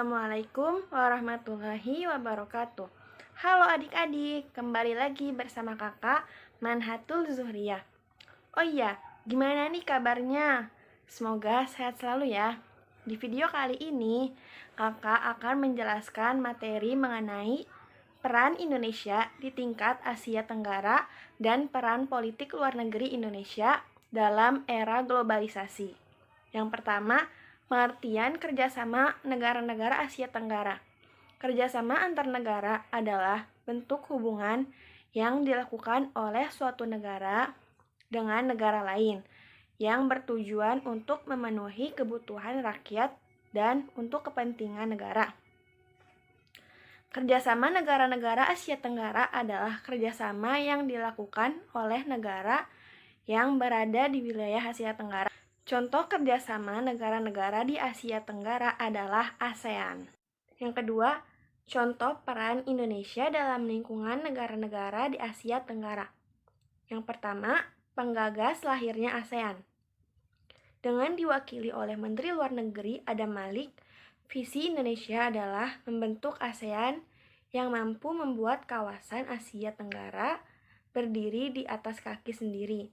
Assalamualaikum warahmatullahi wabarakatuh. Halo adik-adik, kembali lagi bersama kakak Manhatul Zuhriyah. Oh iya, gimana nih kabarnya? Semoga sehat selalu ya. Di video kali ini, kakak akan menjelaskan materi mengenai peran Indonesia di tingkat Asia Tenggara dan peran politik luar negeri Indonesia dalam era globalisasi. Yang pertama, pengertian kerjasama negara-negara Asia Tenggara. Kerjasama antar negara adalah bentuk hubungan yang dilakukan oleh suatu negara dengan negara lain yang bertujuan untuk memenuhi kebutuhan rakyat dan untuk kepentingan negara. Kerjasama negara-negara Asia Tenggara adalah kerjasama yang dilakukan oleh negara yang berada di wilayah Asia Tenggara. Contoh kerjasama negara-negara di Asia Tenggara adalah ASEAN. Yang kedua, contoh peran Indonesia dalam lingkungan negara-negara di Asia Tenggara. Yang pertama, penggagas lahirnya ASEAN. Dengan diwakili oleh Menteri Luar Negeri Adam Malik, visi Indonesia adalah membentuk ASEAN yang mampu membuat kawasan Asia Tenggara berdiri di atas kaki sendiri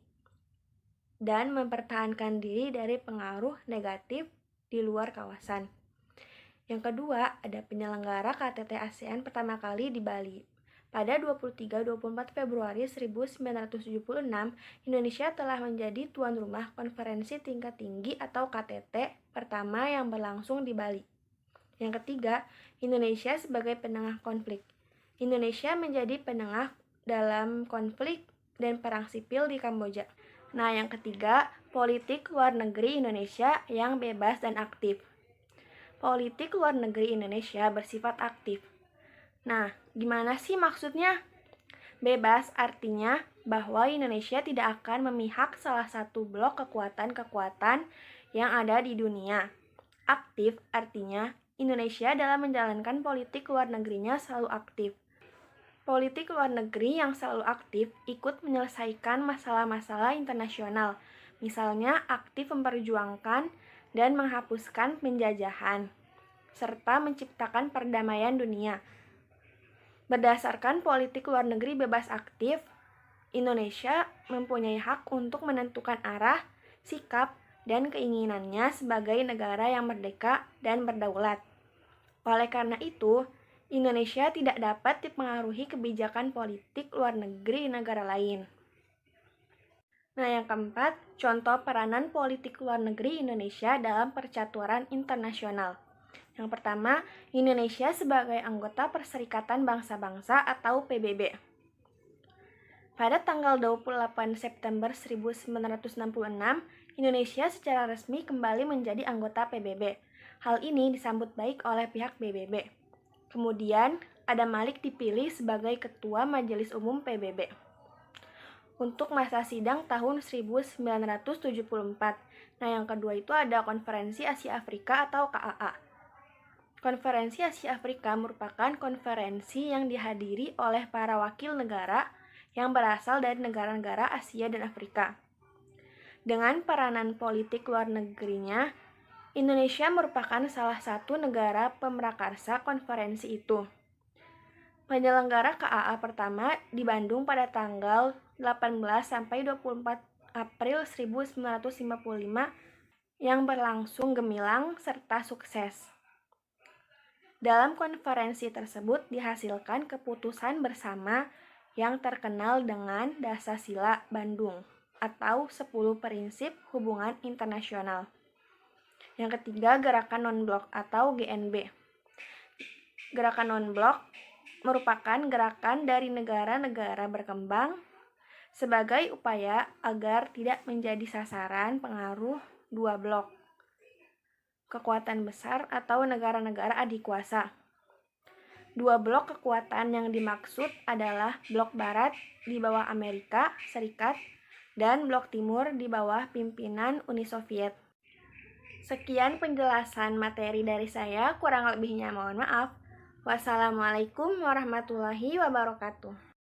dan mempertahankan diri dari pengaruh negatif di luar kawasan. Yang kedua, ada penyelenggara KTT ASEAN pertama kali di Bali. Pada 23-24 Februari 1976, Indonesia telah menjadi tuan rumah konferensi tingkat tinggi atau KTT pertama yang berlangsung di Bali. Yang ketiga, Indonesia sebagai penengah konflik. Indonesia menjadi penengah dalam konflik dan perang sipil di Kamboja. Nah, yang ketiga, politik luar negeri Indonesia yang bebas dan aktif. Politik luar negeri Indonesia bersifat aktif. Nah, gimana sih maksudnya? Bebas artinya bahwa Indonesia tidak akan memihak salah satu blok kekuatan-kekuatan yang ada di dunia. Aktif artinya Indonesia dalam menjalankan politik luar negerinya selalu aktif. Politik luar negeri yang selalu aktif ikut menyelesaikan masalah-masalah internasional, misalnya aktif memperjuangkan dan menghapuskan penjajahan, serta menciptakan perdamaian dunia. Berdasarkan politik luar negeri bebas aktif, Indonesia mempunyai hak untuk menentukan arah, sikap, dan keinginannya sebagai negara yang merdeka dan berdaulat. Oleh karena itu, Indonesia tidak dapat dipengaruhi kebijakan politik luar negeri negara lain. Nah, yang keempat, contoh peranan politik luar negeri Indonesia dalam percaturan internasional. Yang pertama, Indonesia sebagai anggota Perserikatan Bangsa-Bangsa atau PBB. Pada tanggal 28 September 1966, Indonesia secara resmi kembali menjadi anggota PBB. Hal ini disambut baik oleh pihak PBB. Kemudian, Adam Malik dipilih sebagai Ketua Majelis Umum PBB untuk masa sidang tahun 1974. Nah, yang kedua itu ada Konferensi Asia Afrika atau KAA. Konferensi Asia Afrika merupakan konferensi yang dihadiri oleh para wakil negara yang berasal dari negara-negara Asia dan Afrika. Dengan peranan politik luar negerinya, Indonesia merupakan salah satu negara pemrakarsa konferensi itu. Penyelenggara KAA pertama di Bandung pada tanggal 18 sampai 24 April 1955 yang berlangsung gemilang serta sukses. Dalam konferensi tersebut dihasilkan keputusan bersama yang terkenal dengan Dasar-Sila Bandung atau 10 prinsip hubungan internasional. Yang ketiga, Gerakan Non-Blok atau GNB. Gerakan Non-Blok merupakan gerakan dari negara-negara berkembang sebagai upaya agar tidak menjadi sasaran pengaruh dua blok kekuatan besar atau negara-negara adikuasa. Dua blok kekuatan yang dimaksud adalah blok barat di bawah Amerika Serikat dan blok timur di bawah pimpinan Uni Soviet. Sekian penjelasan materi dari saya, kurang lebihnya mohon maaf. Wassalamualaikum warahmatullahi wabarakatuh.